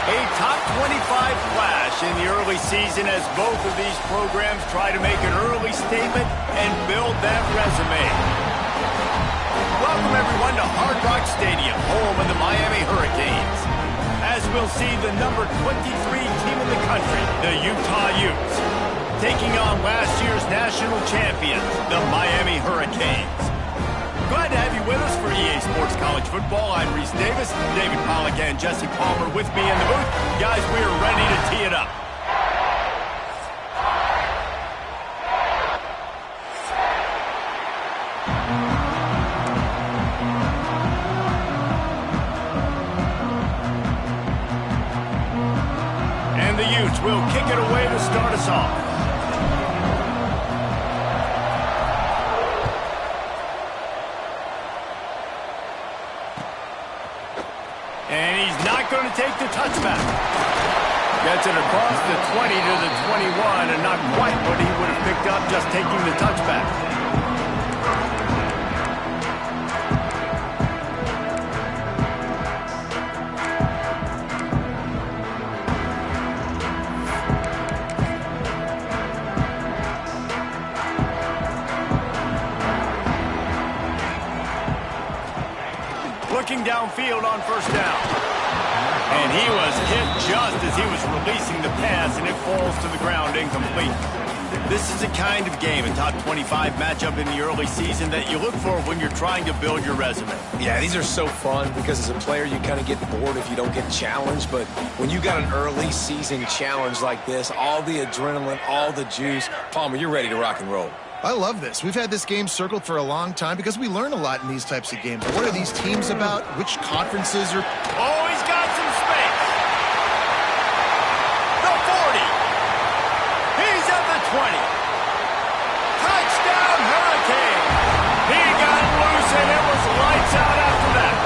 A top 25 flash in the early season as both of these programs try to make an early statement and build that resume. Welcome everyone to Hard Rock Stadium, home of the Miami Hurricanes. As we'll see the number 23 team in the country, the Utah Utes, taking on last year's national champions, the Miami Hurricanes. Glad to have you with us for EA Sports College Football. I'm Reese Davis, David Pollack and Jesse Palmer with me in the booth. Guys, we are ready to tee it up. And the Utes will kick it away to start us off. And he's not going to take the touchback. Gets it across the 20 to the 21, and not quite what he would have picked up just taking the touchback. Looking downfield on first down. And he was hit just as he was releasing the pass, and it falls to the ground incomplete. This is the kind of game, a top 25 matchup in the early season, that you look for when you're trying to build your resume. Yeah, these are so fun because as a player, you kind of get bored if you don't get challenged. But when you got an early season challenge like this, all the adrenaline, all the juice, Palmer, you're ready to rock and roll. I love this. We've had this game circled for a long time because we learn a lot in these types of games. What are these teams about? Which conferences are... Oh, he's got some space. The 40. He's at the 20. Touchdown, Hurricane. He got loose, and it was lights out after that.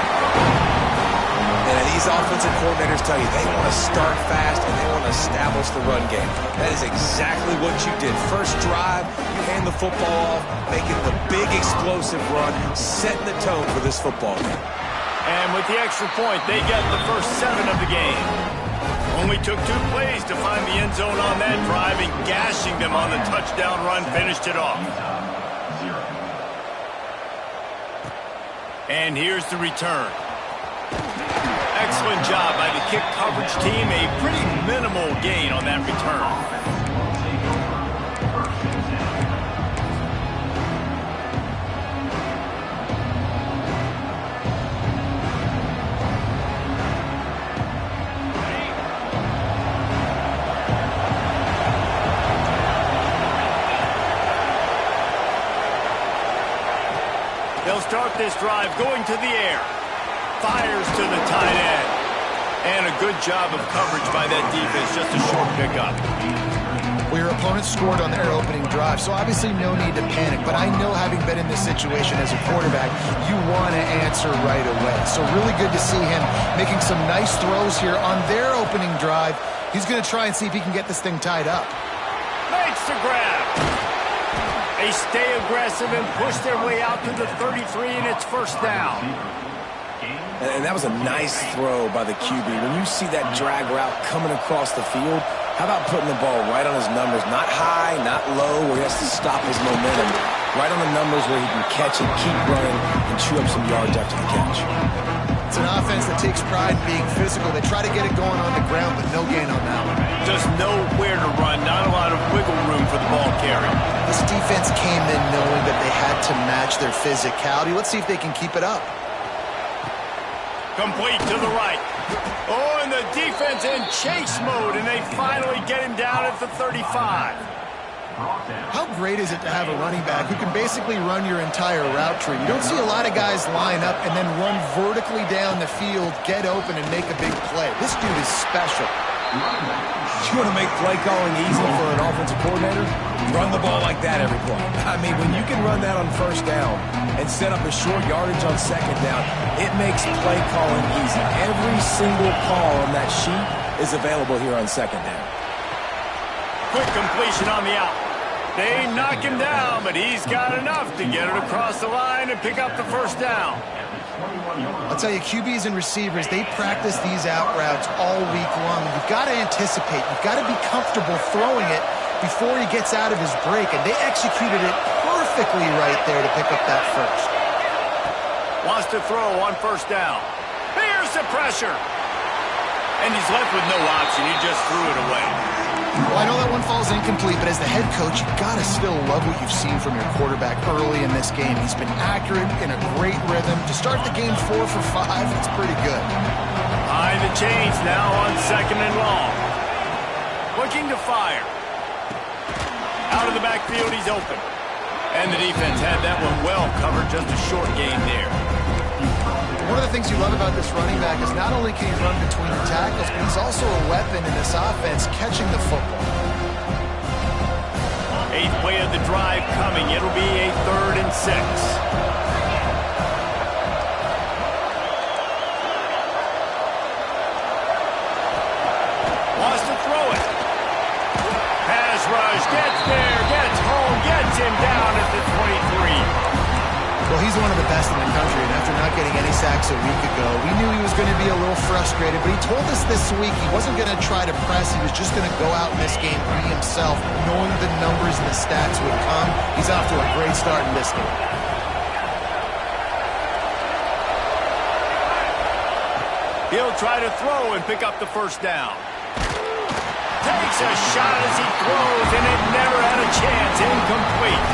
And these offensive coordinators tell you they want to start fast and they want to establish the run game. That is exactly what you did. First drive, you hand the football off, making the big explosive run, setting the tone for this football game. And with the extra point, they get the first 7 of the game. Only took 2 plays to find the end zone on that drive, and gashing them on the touchdown run finished it off. And here's the return. Excellent job by the kick coverage team. A pretty minimal gain on that return. They'll start this drive going to the air. Fires to the tight end. And a good job of coverage by that defense. Just a short pickup. Well, your opponent scored on their opening drive, so obviously no need to panic. But I know, having been in this situation as a quarterback, you want to answer right away. So really good to see him making some nice throws here on their opening drive. He's going to try and see if he can get this thing tied up. Makes the grab. They stay aggressive and push their way out to the 33, and it's first down. And that was a nice throw by the QB. When you see that drag route coming across the field, how about putting the ball right on his numbers? Not high, not low, where he has to stop his momentum. Right on the numbers where he can catch it, keep running, and chew up some yards after the catch. It's an offense that takes pride in being physical. They try to get it going on the ground, but no gain on that one. Just nowhere to run, not a lot of wiggle room for the ball carry. This defense came in knowing that they had to match their physicality. Let's see if they can keep it up. Complete to the right. Oh, and the defense in chase mode, and they finally get him down at the 35. How great is it to have a running back who can basically run your entire route tree? You don't see a lot of guys line up and then run vertically down the field, get open, and make a big play. This dude is special. You want to make play calling easy for an offensive coordinator? Run the ball like that every play. I mean, when you can run that on first down and set up a short yardage on second down, it makes play calling easy. Every single call on that sheet is available here on second down. Quick completion on the out. They knock him down, but he's got enough to get it across the line and pick up the first down. I'll tell you, QBs and receivers, they practice these out routes all week long. You've got to anticipate. You've got to be comfortable throwing it before he gets out of his break, and they executed it perfectly right there to pick up that first. Wants to throw on first down. Here's the pressure. And he's left with no option. He just threw it away. Well, I know that one falls incomplete, but as the head coach, you've got to still love what you've seen from your quarterback early in this game. He's been accurate, in a great rhythm. To start the game 4 for 5, it's pretty good. High the chains now on second and long. Looking to fire. Out of the backfield, he's open. And the defense had that one well covered, just a short gain there. One of the things you love about this running back is not only can he run between the tackles, but he's also a weapon in this offense catching the football. 8th play of the drive coming. It'll be a 3rd and 6. Wants to throw it. Pass rush, gets there, gets home, gets him down at the 23. Well, he's one of the best in the country, and after not getting any sacks a week ago, we knew he was going to be a little frustrated, but he told us this week he wasn't going to try to press. He was just going to go out in this game, be himself, knowing the numbers and the stats would come. He's off to a great start in this game. He'll try to throw and pick up the first down. Takes a shot as he throws, and it never had a chance. Incomplete.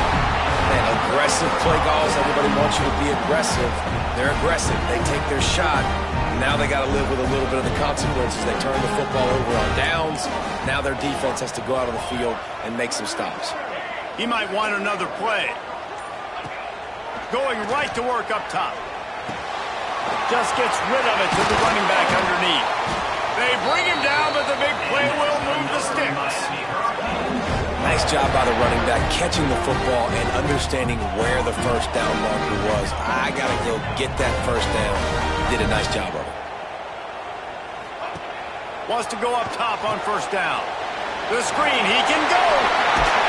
Man, aggressive play calls. Everybody wants you to be aggressive. They're aggressive. They take their shot. Now they got to live with a little bit of the consequences. They turn the football over on downs. Now their defense has to go out on the field and make some stops. He might want another play. Going right to work up top. Just gets rid of it to the running back underneath. They bring him down, but the big play will move the sticks. Nice job by the running back catching the football and understanding where the first down marker was. I got to go get that first down. Did a nice job of it. Wants to go up top on first down. The screen, he can go.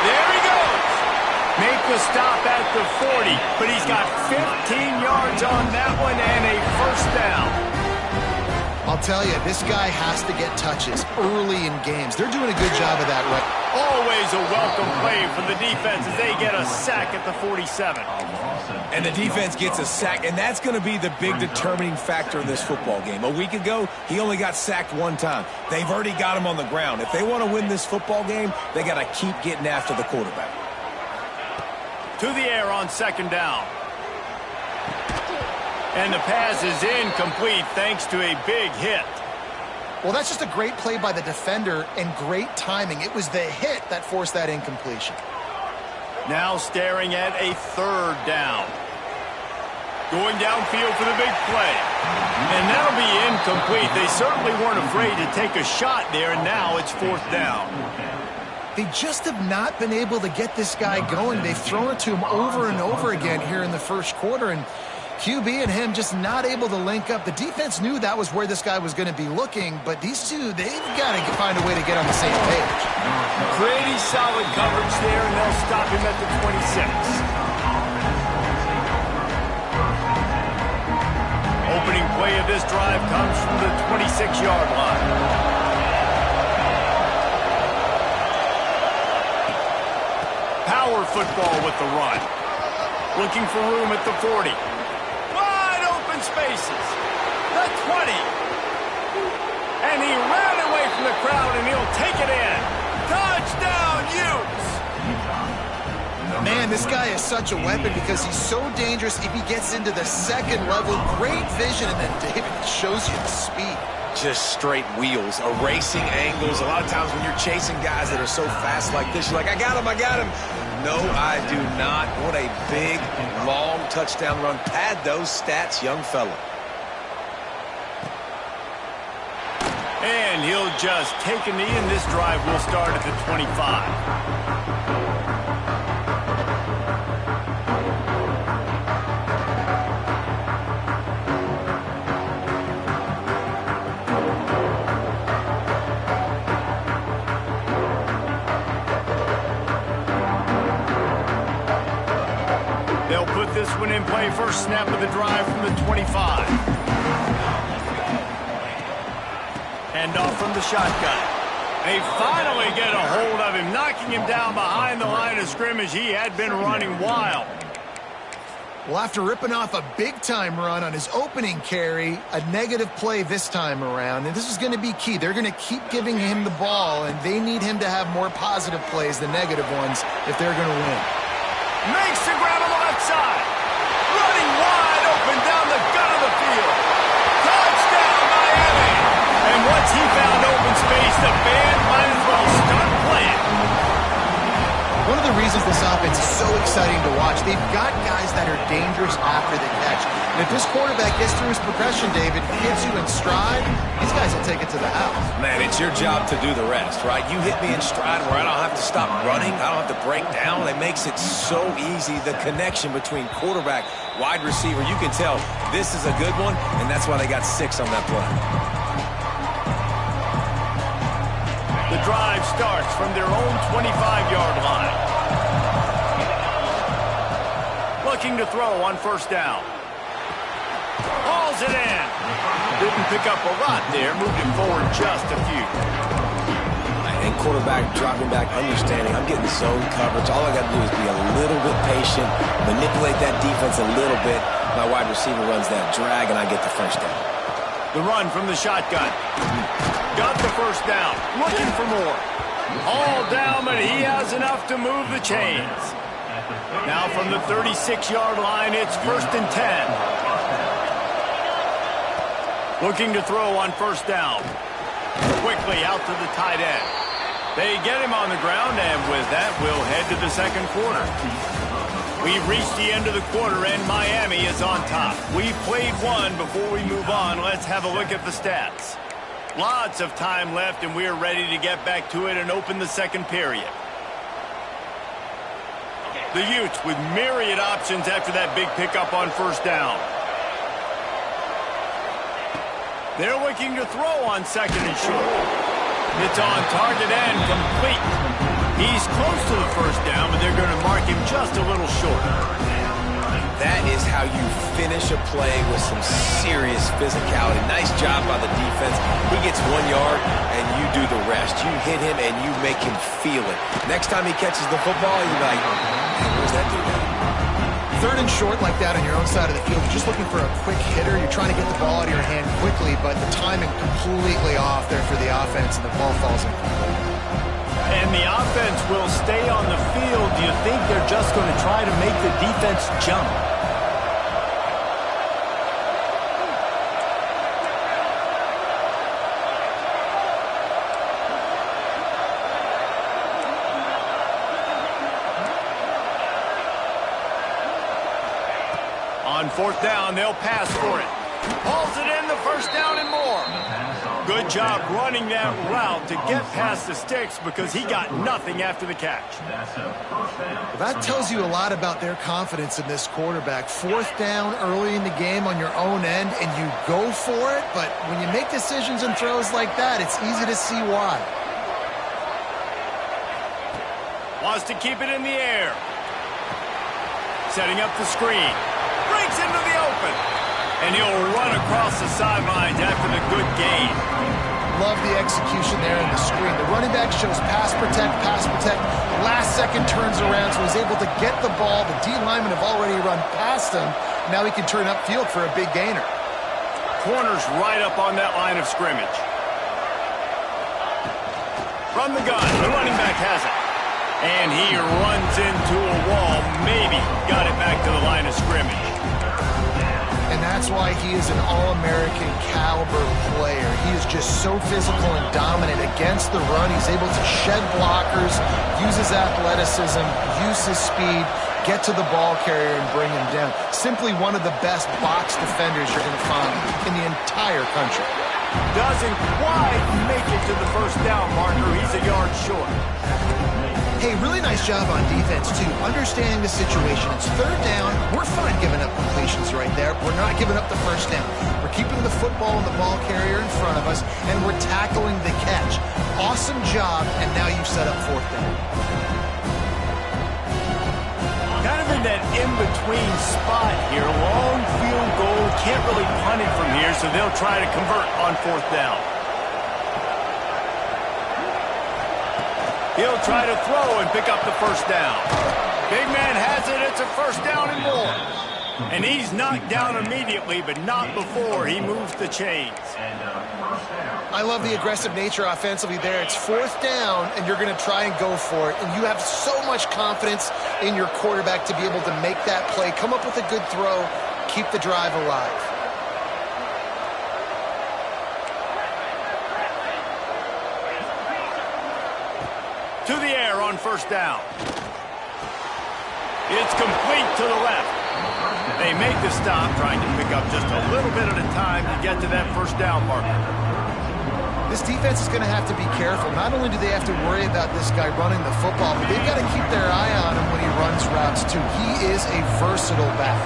There he goes. Make the stop at the 40, but he's got 15 yards on that one and a first down. I'll tell you, this guy has to get touches early in games. They're doing a good job of that right. Always a welcome play for the defense as they get a sack at the 47. And the defense gets a sack, and that's going to be the big determining factor in this football game. A week ago, he only got sacked one time. They've already got him on the ground. If they want to win this football game, they got to keep getting after the quarterback. To the air on second down. And the pass is incomplete thanks to a big hit. Well, that's just a great play by the defender and great timing. It was the hit that forced that incompletion. Now staring at a 3rd down. Going downfield for the big play. And that'll be incomplete. They certainly weren't afraid to take a shot there, and now it's 4th down. They just have not been able to get this guy going. They've thrown it to him over and over again here in the first quarter, and QB and him just not able to link up. The defense knew that was where this guy was going to be looking, but these two, they've got to find a way to get on the same page. Pretty solid coverage there, and they'll stop him at the 26. Opening play of this drive comes from the 26-yard line. Power football with the run. Looking for room at the 40. Spaces. The 20. And he ran away from the crowd, and he'll take it in. Touchdown, Utes! Man, this guy is such a weapon because he's so dangerous if he gets into the second level. Great vision, and then David shows you the speed. Just straight wheels, erasing angles. A lot of times when you're chasing guys that are so fast like this, you're like, I got him, I got him. No, I do not. What a big, long touchdown run. Pad those stats, young fella. And he'll just take a knee, and this drive will start at the 25. They'll put this one in play away first snap of the drive from the 25. Hand off from the shotgun. They finally get a hold of him, knocking him down behind the line of scrimmage. He had been running wild. Well, after ripping off a big-time run on his opening carry, a negative play this time around, and this is going to be key. They're going to keep giving him the ball, and they need him to have more positive plays than negative ones if they're going to win. Makes the grab on the left side. Running wide open down the gut of the field. Touchdown, Miami! And once he found open space, the band might as well start playing. One of the reasons this offense is so exciting to watch, they've got guys that are dangerous after the catch. And if this quarterback gets through his progression, David, gets you in stride, these guys will take it to the house. Man, it's your job to do the rest, right? You hit me in stride where I don't have to stop running. I don't have to break down. It makes it so easy. The connection between quarterback, wide receiver, you can tell this is a good one, and that's why they got 6 on that play. The drive starts from their own 25-yard line. Looking to throw on first down. Hauls it in. Didn't pick up a lot there. Moved it forward just a few. And quarterback dropping back, understanding I'm getting zone coverage. All I got to do is be a little bit patient, manipulate that defense a little bit. My wide receiver runs that drag, and I get the first down. The run from the shotgun. Got the first down. Looking for more. All down, but he has enough to move the chains. Now from the 36-yard line, it's 1st and 10. Looking to throw on first down. Quickly out to the tight end. They get him on the ground, and with that, we'll head to the second quarter. We've reached the end of the quarter, and Miami is on top. We've played one. Before we move on, let's have a look at the stats. Lots of time left, and we're ready to get back to it and open the second period. The Utes with myriad options after that big pickup on first down. They're looking to throw on second and short. It's on target and complete. He's close to the first down, but they're going to mark him just a little short. That is how you finish a play with some serious physicality. Nice job by the defense. He gets 1 yard, and you do the rest. You hit him, and you make him feel it. Next time he catches the football, you're like, man, where's that dude at? 3rd and short like that on your own side of the field. You're just looking for a quick hitter. You're trying to get the ball out of your hand quickly, but the timing completely off there for the offense, and the ball falls in. And the offense will stay on the field. Do you think they're just going to try to make the defense jump? On fourth down, they'll pass for it. Hauls it in, the first down and more. Good job running that route to get past the sticks because he got nothing after the catch. That tells you a lot about their confidence in this quarterback. 4th down early in the game on your own end, and you go for it, but when you make decisions and throws like that, it's easy to see why. Wants to keep it in the air. Setting up the screen. Breaks into the open. And he'll run across the sidelines after the good gain. Love the execution there in the screen. The running back shows pass protect, pass protect. Last second turns around, so he's able to get the ball. The D linemen have already run past him. Now he can turn upfield for a big gainer. Corner's right up on that line of scrimmage. From the gun, the running back has it. And he runs into a wall. Maybe got it back to the line of scrimmage. And that's why he is an All-American caliber player. He is just so physical and dominant against the run. He's able to shed blockers, use his athleticism, use his speed, get to the ball carrier and bring him down. Simply one of the best box defenders you're going to find in the entire country. Doesn't quite make it to the first down marker. He's a yard short. Hey, really nice job on defense, too. Understanding the situation. It's 3rd down. We're fine giving up completions right there. We're not giving up the first down. We're keeping the football and the ball carrier in front of us, and we're tackling the catch. Awesome job, and now you've set up 4th down. Kind of in that in-between spot here. Long field goal. Can't really punt it from here, so they'll try to convert on 4th down. He'll try to throw and pick up the 1st down. Big man has it. It's a 1st down and more. And he's knocked down immediately, but not before he moves the chains. I love the aggressive nature offensively there. It's 4th down, and you're going to try and go for it. And you have so much confidence in your quarterback to be able to make that play, come up with a good throw, keep the drive alive. To the air on 1st down. It's complete to the left. They make the stop, trying to pick up just a little bit at a time to get to that 1st down marker. This defense is going to have to be careful. Not only do they have to worry about this guy running the football, but they've got to keep their eye on him when he runs routes, too. He is a versatile back.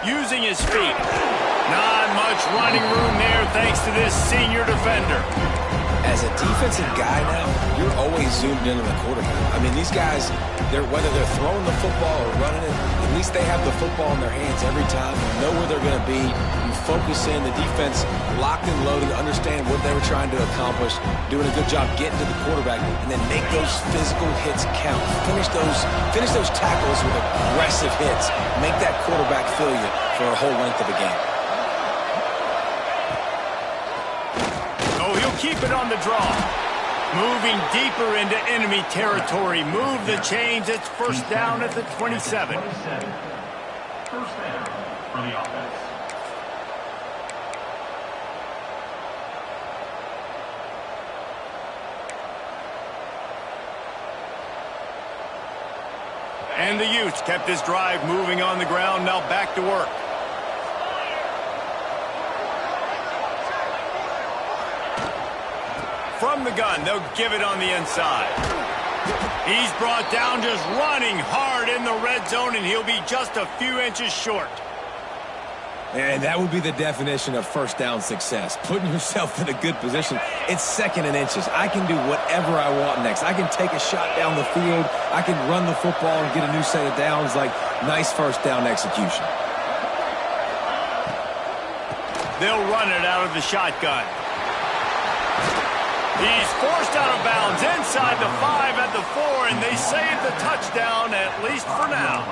Using his feet. Not much running room there thanks to this senior defender. As a defensive guy now, you're always zoomed in on the quarterback. I mean, these guys, whether they're throwing the football or running it, at least they have the football in their hands every time. You know where they're going to be. You focus in. The defense locked and loaded, understand what they were trying to accomplish, doing a good job getting to the quarterback, and then make those physical hits count. Finish those tackles with aggressive hits. Make that quarterback feel you for a whole length of the game. Keep it on the draw. Moving deeper into enemy territory. Move the chains. It's 1st down at the 27. 1st down for the offense. And the Utes kept this drive moving on the ground. Now back to work. From the gun, they'll give it on the inside. He's brought down just running hard in the red zone, and he'll be just a few inches short. And that would be the definition of 1st down success. Putting yourself in a good position. It's 2nd and inches. I can do whatever I want next. I can take a shot down the field. I can run the football and get a new set of downs. Like, nice 1st down execution. They'll run it out of the shotgun. He's forced out of bounds inside the 5 at the 4, and they save the touchdown, at least for now.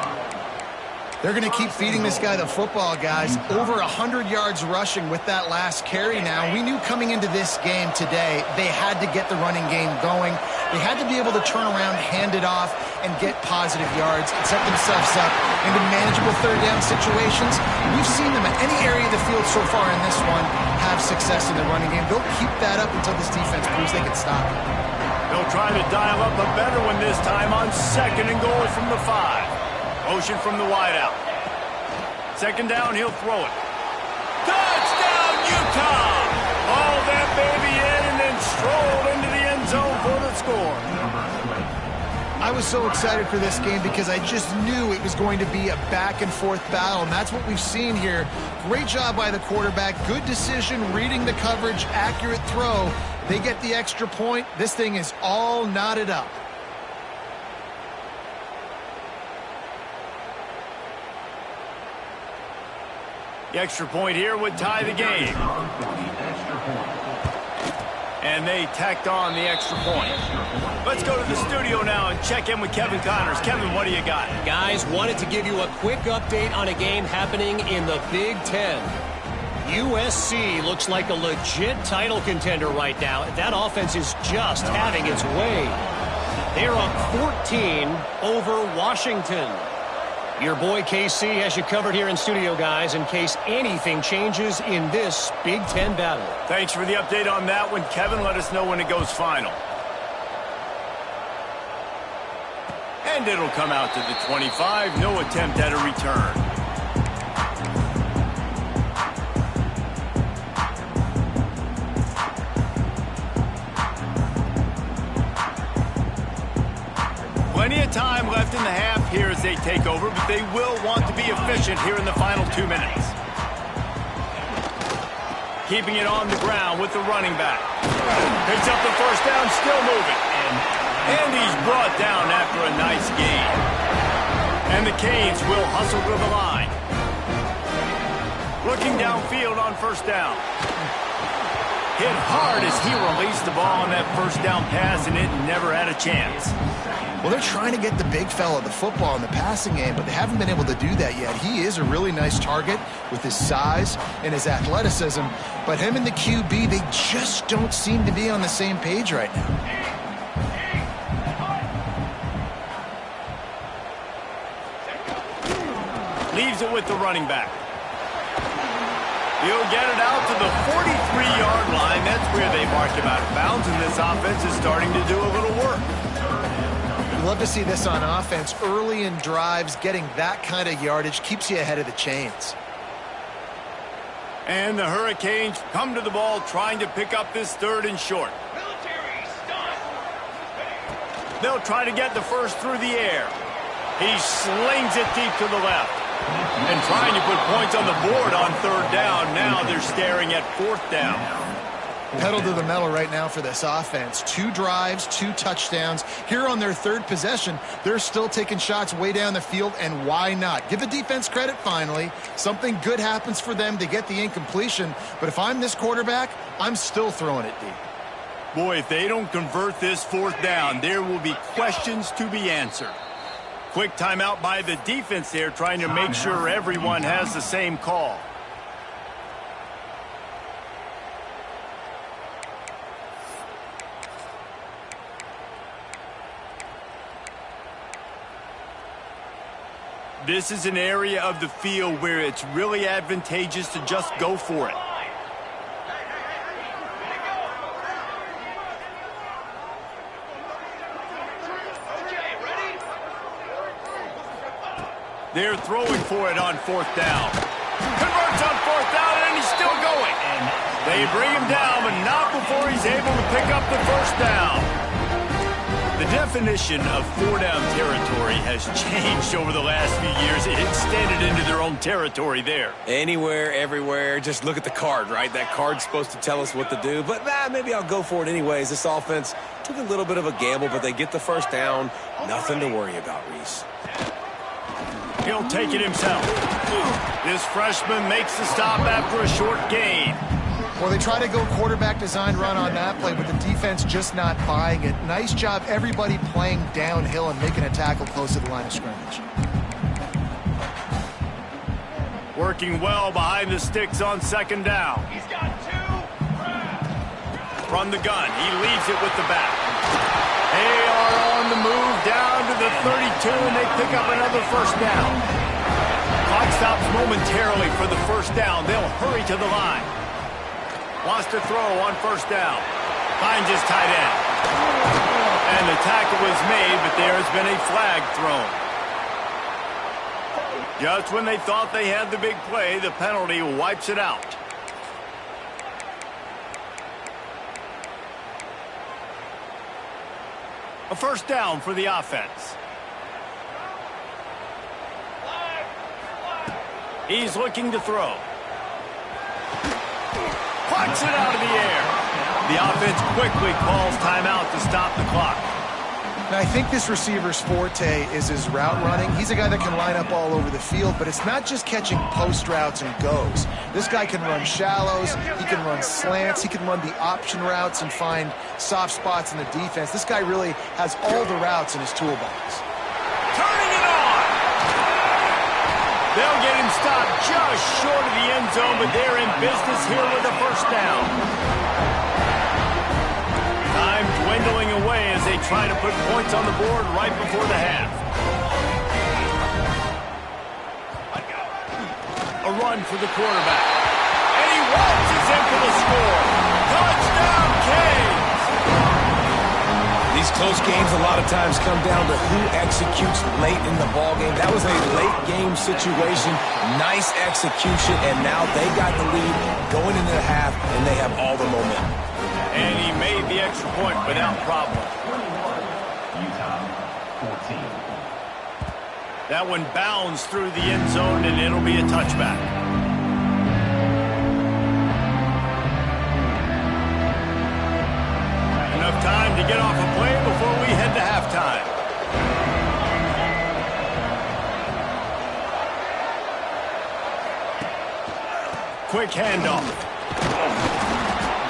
They're going to keep feeding this guy the football, guys. Over 100 yards rushing with that last carry now. We knew coming into this game today, they had to get the running game going. They had to be able to turn around, hand it off, and get positive yards and set themselves up into manageable 3rd down situations. We've seen them at any area of the field so far in this one have success in the running game. They'll keep that up until this defense proves they can stop it. They'll try to dial up a better one this time on 2nd and goal from the 5. Motion from the wideout. 2nd down, he'll throw it. Touchdown, Utah! Haul that baby in and then stroll into the end zone for the score. I was so excited for this game because I just knew it was going to be a back-and-forth battle, and that's what we've seen here. Great job by the quarterback. Good decision, reading the coverage, accurate throw. They get the extra point. This thing is all knotted up. The extra point here would tie the game. And they tacked on the extra point. Let's go to the studio now and check in with Kevin Connors. Kevin, what do you got? Guys, wanted to give you a quick update on a game happening in the Big Ten. USC looks like a legit title contender right now. That offense is just having its way. They're up 14 over Washington. Your boy KC has you covered here in studio, guys, in case anything changes in this Big Ten battle. Thanks for the update on that one, Kevin. Let us know when it goes final. And it'll come out to the 25. No attempt at a return. Plenty of time left in the half here as they take over, but they will want to be efficient here in the final 2 minutes. keeping it on the ground with the running back. Picks up the first down, still moving. And he's brought down after a nice gain. And the Canes will hustle to the line. Looking downfield on first down. Hit hard as he released the ball on that first down pass, and it never had a chance. Well, they're trying to get the big fella the football in the passing game, but they haven't been able to do that yet. He is a really nice target with his size and his athleticism, but him and the QB, they just don't seem to be on the same page right now. Leaves it with the running back. He'll get it out to the 43-yard line. That's where they mark him out of bounds, and this offense is starting to do a little work. You love to see this on offense. Early in drives, getting that kind of yardage keeps you ahead of the chains. And the Hurricanes come to the ball trying to pick up this 3rd and short. They'll try to get the first through the air. He slings it deep to the left. And trying to put points on the board on 3rd down. Now they're staring at 4th down. Pedal to the metal right now for this offense. 2 drives, 2 touchdowns. Here on their 3rd possession, they're still taking shots way down the field, and why not? Give the defense credit finally. Something good happens for them to get the incompletion, but if I'm this quarterback, I'm still throwing it deep. Boy, if they don't convert this 4th down, there will be questions to be answered. Quick timeout by the defense there, trying to make sure everyone has the same call. This is an area of the field where it's really advantageous to just go for it. They're throwing for it on 4th down. Converts on 4th down, and he's still going. And they bring him down, but not before he's able to pick up the first down. The definition of 4-down territory has changed over the last few years. It extended into their own territory there. Anywhere, everywhere, just look at the card, right? That card's supposed to tell us what to do, but maybe I'll go for it anyways. This offense took a little bit of a gamble, but they get the first down. Nothing to worry about, Reese. He'll take it himself. This freshman makes the stop after a short gain. Well, they try to go quarterback design run on that play, but the defense just not buying it. Nice job, everybody playing downhill and making a tackle close to the line of scrimmage. Working well behind the sticks on 2nd down. He's got 2. From the gun, he leaves it with the back. They are on the move down to the 32, and they pick up another first down. Clock stops momentarily for the first down. They'll hurry to the line. Wants to throw on 1st down. Finds his tight end. And the tackle was made, but there has been a flag thrown. Just when they thought they had the big play, the penalty wipes it out. A first down for the offense. He's looking to throw. Plucks it out of the air. The offense quickly calls timeout to stop the clock. Now, I think this receiver's forte is his route running. He's a guy that can line up all over the field, but it's not just catching post routes and goes. This guy can run shallows, he can run slants, he can run the option routes and find soft spots in the defense. This guy really has all the routes in his toolbox. Turning it on! They'll get him stopped just short of the end zone, but they're in business here with a first down. Time dwindling away as they try to put points on the board right before the half. A run for the quarterback. And he waltzes in for the score. Touchdown, Canes! These close games a lot of times come down to who executes late in the ballgame. That was a late game situation. Nice execution, and now they got the lead going into the half, and they have all the momentum. And he made the extra point without problem. Utah 14. That one bounds through the end zone, and it'll be a touchback. quick handoff.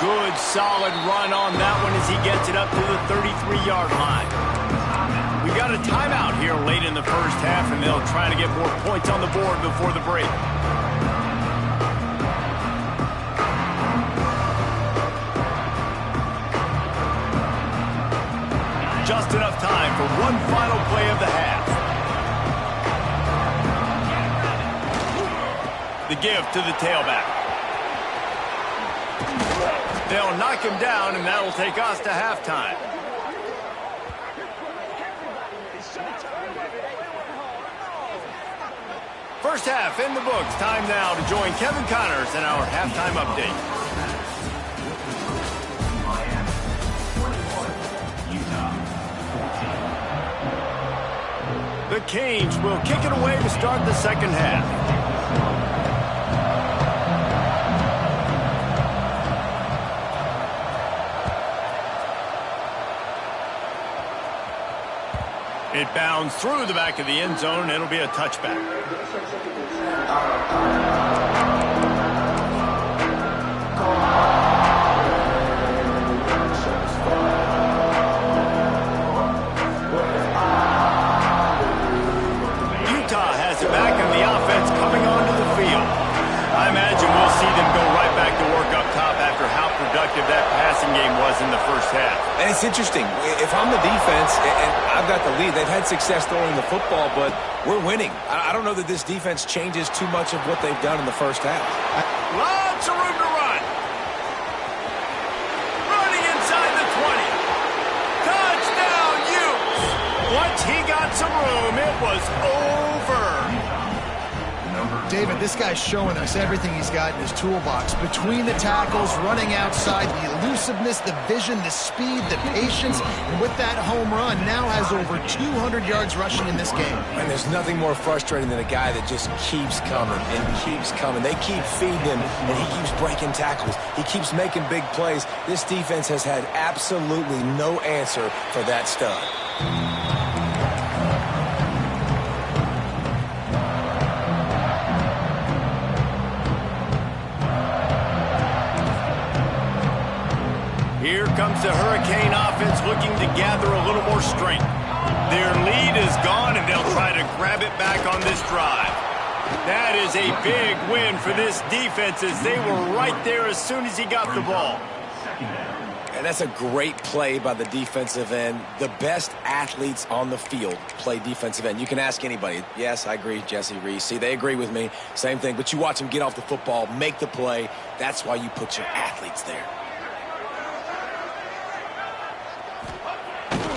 Good, solid run on that one as he gets it up to the 33-yard line. We got a timeout here late in the first half, and they'll try to get more points on the board before the break. Just enough time for one final play of the half. The give to the tailback. They'll knock him down, and that'll take us to halftime. First half in the books. Time now to join Kevin Connors in our halftime update. The Canes will kick it away to start the second half. It bounds through the back of the end zone. It'll be a touchback. Utah has it back in the offense coming onto the field. I imagine we'll see them go right back to work up top after how productive that passing game was in the first half. And it's interesting. If I'm the defense and I've got the lead, they've had success throwing the football, but we're winning. I don't know that this defense changes too much of what they've done in the first half. Lots of room to run. Running inside the 20. Touchdown, Utes. Once he got some room, it was over. David, this guy's showing us everything he's got in his toolbox. Between the tackles, running outside, the elusiveness, the vision, the speed, the patience, and with that home run, now has over 200 yards rushing in this game. And there's nothing more frustrating than a guy that just keeps coming and keeps coming. They keep feeding him, and he keeps breaking tackles. He keeps making big plays. This defense has had absolutely no answer for that stud. Here comes the Hurricane offense looking to gather a little more strength. Their lead is gone, and they'll try to grab it back on this drive. That is a big win for this defense as they were right there as soon as he got the ball. And that's a great play by the defensive end. The best athletes on the field play defensive end. You can ask anybody. Yes, I agree, Jesse Reese. See, they agree with me. Same thing. But you watch them get off the football, make the play. That's why you put your athletes there.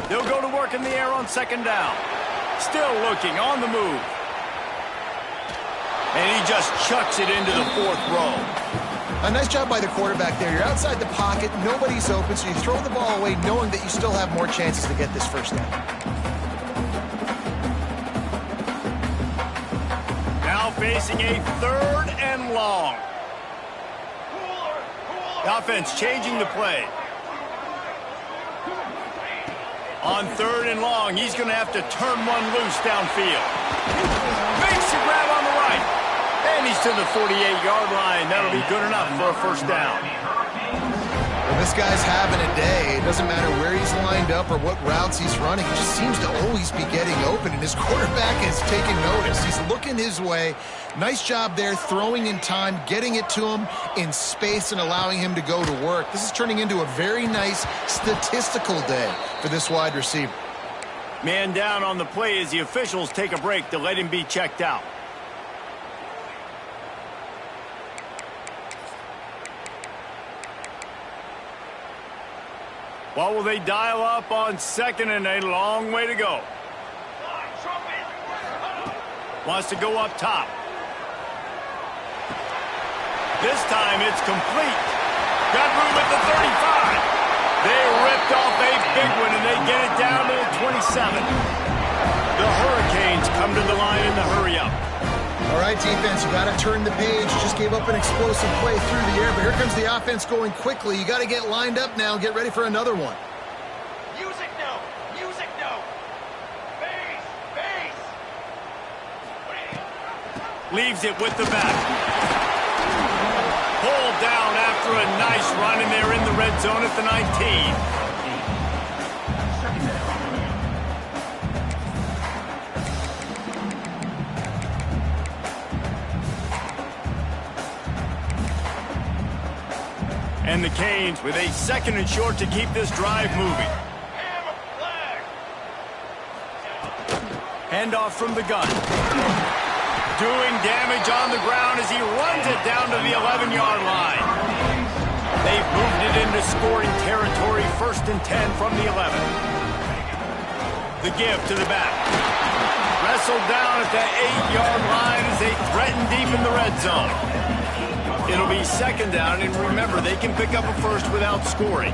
They'll go to work in the air on second down. Still looking on the move. And he just chucks it into the fourth row. A nice job by the quarterback there. You're outside the pocket, nobody's open, so you throw the ball away knowing that you still have more chances to get this first down. Now facing a third and long. The offense changing the play. On third and long, he's going to have to turn one loose downfield. Makes a grab on the right. And he's to the 48-yard line. That'll be good enough for a first down. Well, this guy's having a day. It doesn't matter where he's lined up or what routes he's running. He just seems to always be getting open, and his quarterback is taking notice. He's looking his way. Nice job there, throwing in time, getting it to him in space and allowing him to go to work. This is turning into a very nice statistical day for this wide receiver. Man down on the play as the officials take a break to let him be checked out. What will they dial up on second and a long way to go? Wants to go up top. This time it's complete. Got room at the 35. They ripped off a big one, and they get it down to the 27. The Hurricanes come to the line in the hurry-up. All right, defense, you got to turn the page. Just gave up an explosive play through the air, but here comes the offense going quickly. You got to get lined up now. Get ready for another one. Music note. Music note. Base. Base. Leaves it with the back. Pulled down after a nice run, and they're in the red zone at the 19. And the Canes with a 2nd and short to keep this drive moving. Handoff from the gun. Doing damage on the ground as he runs it down to the 11-yard line. They've moved it into scoring territory, 1st and 10 from the 11. The give to the back. Wrestled down at the 8-yard line as they threaten deep in the red zone. It'll be 2nd down, and remember, they can pick up a first without scoring.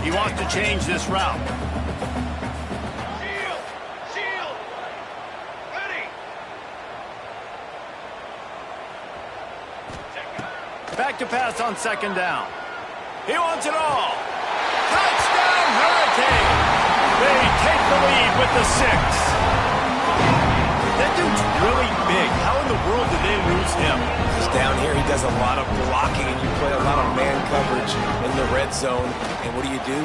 He wants to change this route. Shield! Ready! Back to pass on 2nd down. He wants it all. Touchdown, Hurricane! They take the lead with the 6. That dude's really big. How in the world did they lose him? He's down here. He does a lot of blocking, and you play a lot of man coverage in the red zone. And what do?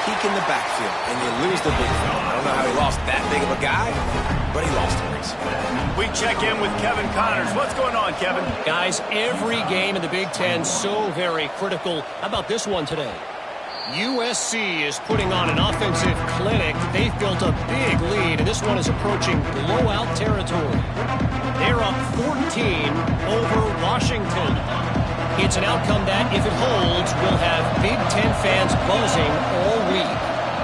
Peek in the backfield, and you lose the big fella. I don't know how he lost that big of a guy, but he lost him. We check in with Kevin Connors. What's going on, Kevin? Guys, every game in the Big Ten so very critical. How about this one today? USC is putting on an offensive clinic. They've built a big lead, and this one is approaching blowout territory. They're up 14 over Washington. It's an outcome that, if it holds, will have Big Ten fans buzzing all week.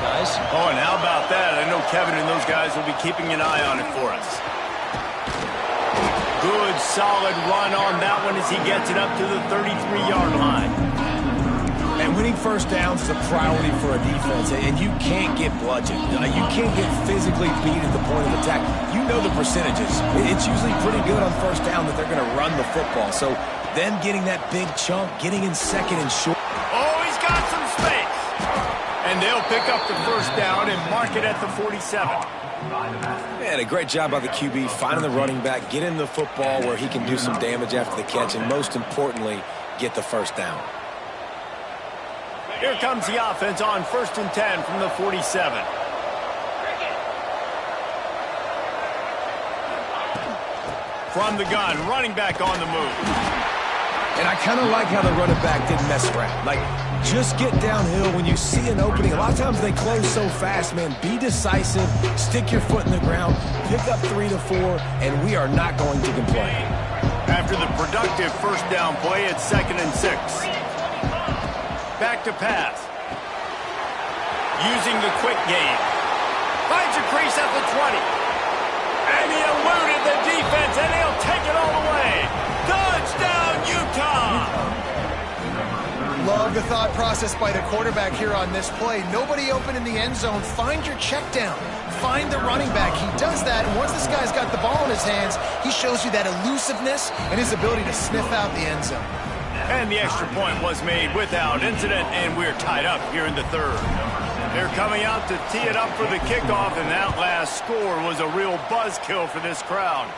Guys? Oh, and how about that? I know Kevin and those guys will be keeping an eye on it for us. Good, solid run on that one as he gets it up to the 33-yard line. And winning first downs is a priority for a defense, and you can't get bludgeoned. You can't get physically beat at the point of attack. You know the percentages. It's usually pretty good on first down that they're going to run the football. So them getting that big chunk, getting in 2nd and short. Oh, he's got some space. And they'll pick up the first down and mark it at the 47. Man, a great job by the QB finding the running back, getting the football where he can do some damage after the catch, and most importantly, get the first down. Here comes the offense on 1st and 10 from the 47. From the gun, running back on the move. And I kind of like how the running back didn't mess around. Like, just get downhill when you see an opening. A lot of times they close so fast, man. Be decisive, stick your foot in the ground, pick up 3 to 4, and we are not going to complain. After the productive first down play, it's 2nd and 6. Back to pass. Using the quick game. Finds a crease at the 20. And he eluded the defense, and he'll take it all the way. Touchdown, Utah! Love the thought process by the quarterback here on this play. Nobody open in the end zone. Find your check down. Find the running back. He does that, and once this guy's got the ball in his hands, he shows you that elusiveness and his ability to sniff out the end zone. And the extra point was made without incident, and we're tied up here in the 3rd. They're coming out to tee it up for the kickoff, and that last score was a real buzzkill for this crowd.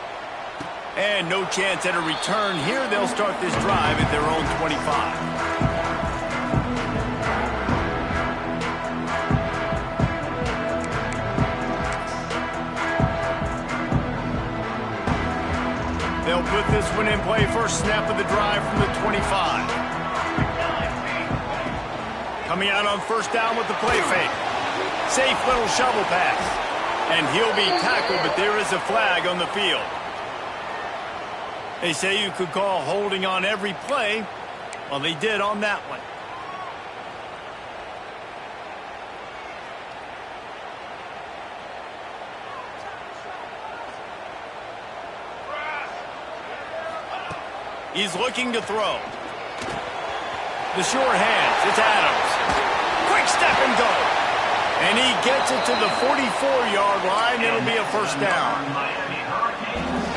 And no chance at a return here. They'll start this drive at their own 25. They'll put this one in play. First snap of the drive from the 25. Coming out on first down with the play fake. Safe little shovel pass. And he'll be tackled, but there is a flag on the field. They say you could call holding on every play. Well, they did on that one. He's looking to throw. The sure hands. It's Adams. Quick step and go. And he gets it to the 44-yard line. It'll be a first down.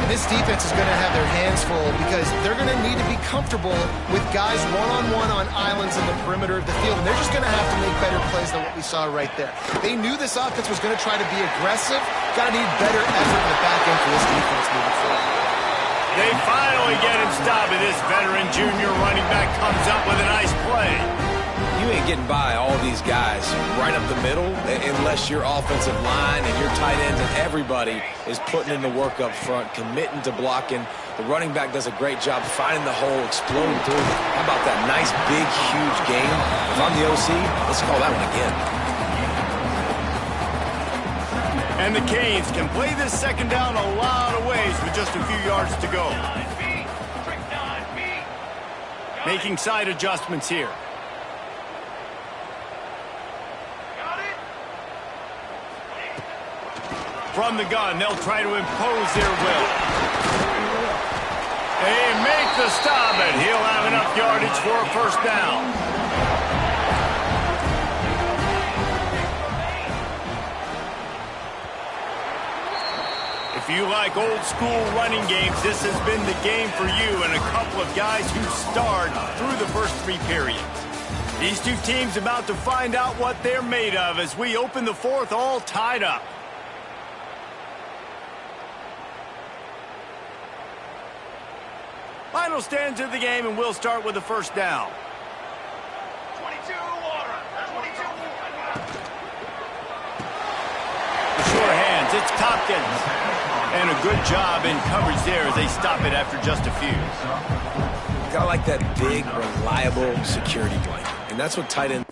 this defense is going to have their hands full because they're going to need to be comfortable with guys one-on-one on islands in the perimeter of the field, and they're just going to have to make better plays than what we saw right there. They knew this offense was going to try to be aggressive. Got to need better effort in the back end for this defense moving forward. They finally get him stopped, and this veteran junior running back comes up with a nice play. You ain't getting by all these guys right up the middle unless your offensive line and your tight ends and everybody is putting in the work up front, committing to blocking. The running back does a great job finding the hole, exploding through. How about that nice, big, huge game? If I'm the OC, let's call that one again. And the Canes can play this second down a lot of ways with just a few yards to go. Making side adjustments here. From the gun, they'll try to impose their will. They make the stop, and he'll have enough yardage for a first down. If you like old school running games, this has been the game for you and a couple of guys who starred through the first 3 periods. These two teams about to find out what they're made of as we open the fourth all tied up. Final stands of the game, and we'll start with the first down. 22 water. 22 The sure hands, it's Tompkins. And a good job in coverage there as they stop it after just a few. Gotta like that big, reliable security blanket. And that's what tight end...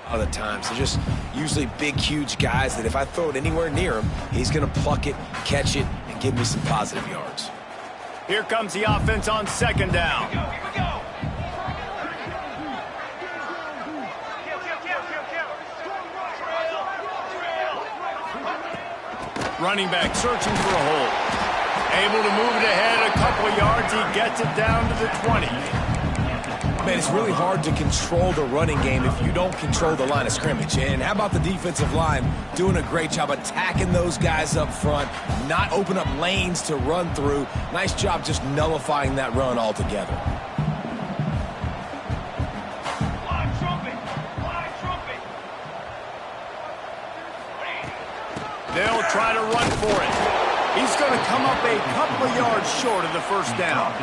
Other times, they're just usually big, huge guys that if I throw it anywhere near him, he's going to pluck it, catch it, and give me some positive yards. Here comes the offense on second down. Here we go. Running back searching for a hole. Able to move it ahead a couple of yards. He gets it down to the 20. Man, it's really hard to control the running game if you don't control the line of scrimmage. And how about the defensive line doing a great job attacking those guys up front, not open up lanes to run through. Nice job just nullifying that run altogether. Live trumpet. Live trumpet. They'll try to run for it. He's going to come up a couple of yards short of the first down.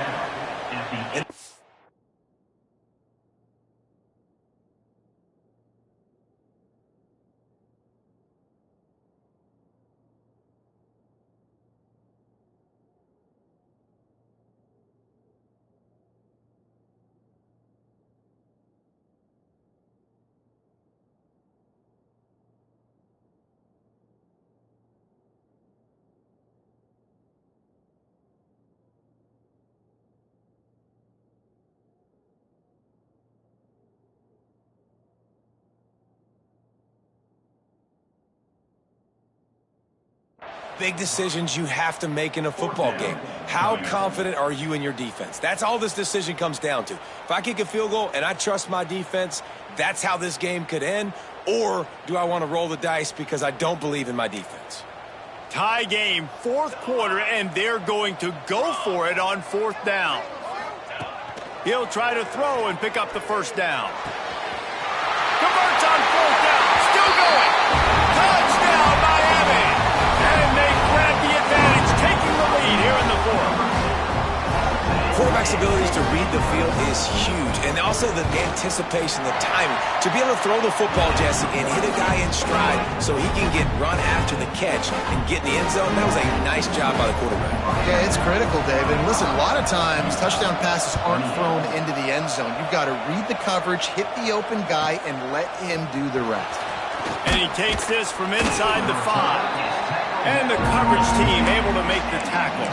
Big decisions you have to make in a football game. How confident are you in your defense? That's all this decision comes down to. If I kick a field goal and I trust my defense, that's how this game could end. Or do I want to roll the dice because I don't believe in my defense? Tie game, fourth quarter, and they're going to go for it on fourth down. He'll try to throw and pick up the first down. Converts on fourth down. Still going. Touchdown, Miami. And they grab the advantage, taking the lead here in the fourth. Quarterback's abilities to read the field backfield is huge. And also the anticipation, the timing. To be able to throw the football, Jesse, and hit a guy in stride so he can get run after the catch and get in the end zone, that was a nice job by the quarterback. Yeah, it's critical, David. And listen, a lot of times touchdown passes aren't thrown into the end zone. You've got to read the coverage, hit the open guy, and let him do the rest. And he takes this from inside the 5. And the coverage team able to make the tackle.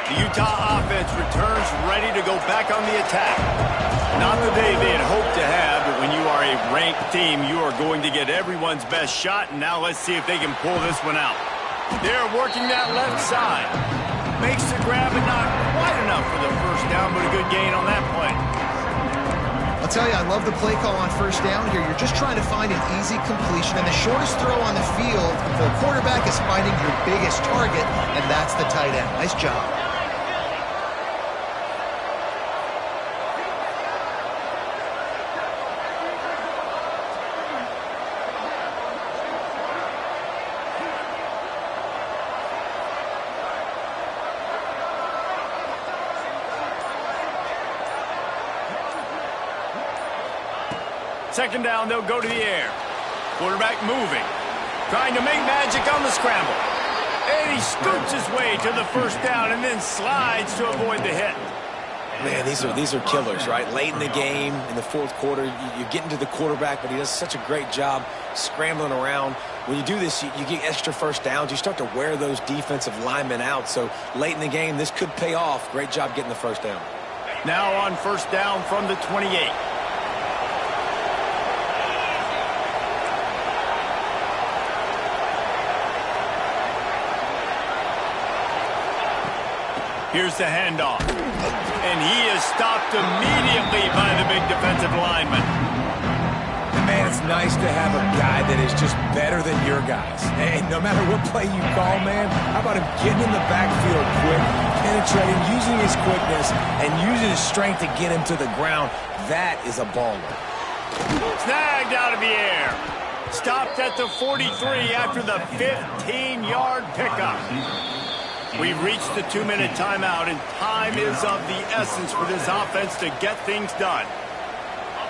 The Utah offense returns ready to go back on the attack. Not the day they had hoped to have, but when you are a ranked team, you are going to get everyone's best shot. And now let's see if they can pull this one out. They're working that left side. Makes the grab, but not quite enough for the first down, but a good gain on that play. I'll tell you, I love the play call on first down here. You're just trying to find an easy completion, and the shortest throw on the field for the quarterback is finding your biggest target, and that's the tight end. Nice job. Second down, they'll go to the air. Quarterback moving. Trying to make magic on the scramble. And he scoops his way to the first down and then slides to avoid the hit. Man, these are killers, right? Late in the game, in the fourth quarter, you're getting to the quarterback, but he does such a great job scrambling around. When you do this, you get extra first downs. You start to wear those defensive linemen out. So late in the game, this could pay off. Great job getting the first down. Now on first down from the 28. Here's the handoff. And he is stopped immediately by the big defensive lineman. Man, it's nice to have a guy that is just better than your guys. And no matter what play you call, man, how about him getting in the backfield quick, penetrating, using his quickness, and using his strength to get him to the ground. That is a baller. Snagged out of the air. Stopped at the 43 after the 15-yard pickup. We've reached the 2-minute timeout, and time is of the essence for this offense to get things done.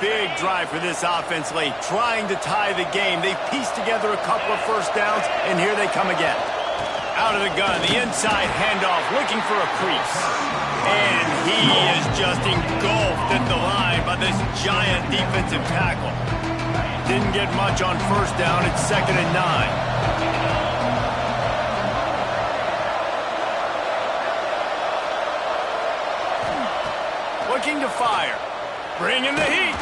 Big drive for this offense late, trying to tie the game. They pieced together a couple of first downs, and here they come again. Out of the gun, the inside handoff, looking for a crease. And he is just engulfed at the line by this giant defensive tackle. Didn't get much on first down. It's 2nd and 9. Looking to fire. Bringing the heat.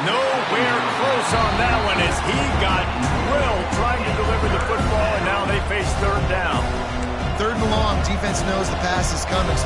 Nowhere close on that one as he got drilled trying to deliver the football, and now they face third down. 3rd and long. Defense knows the pass is coming. So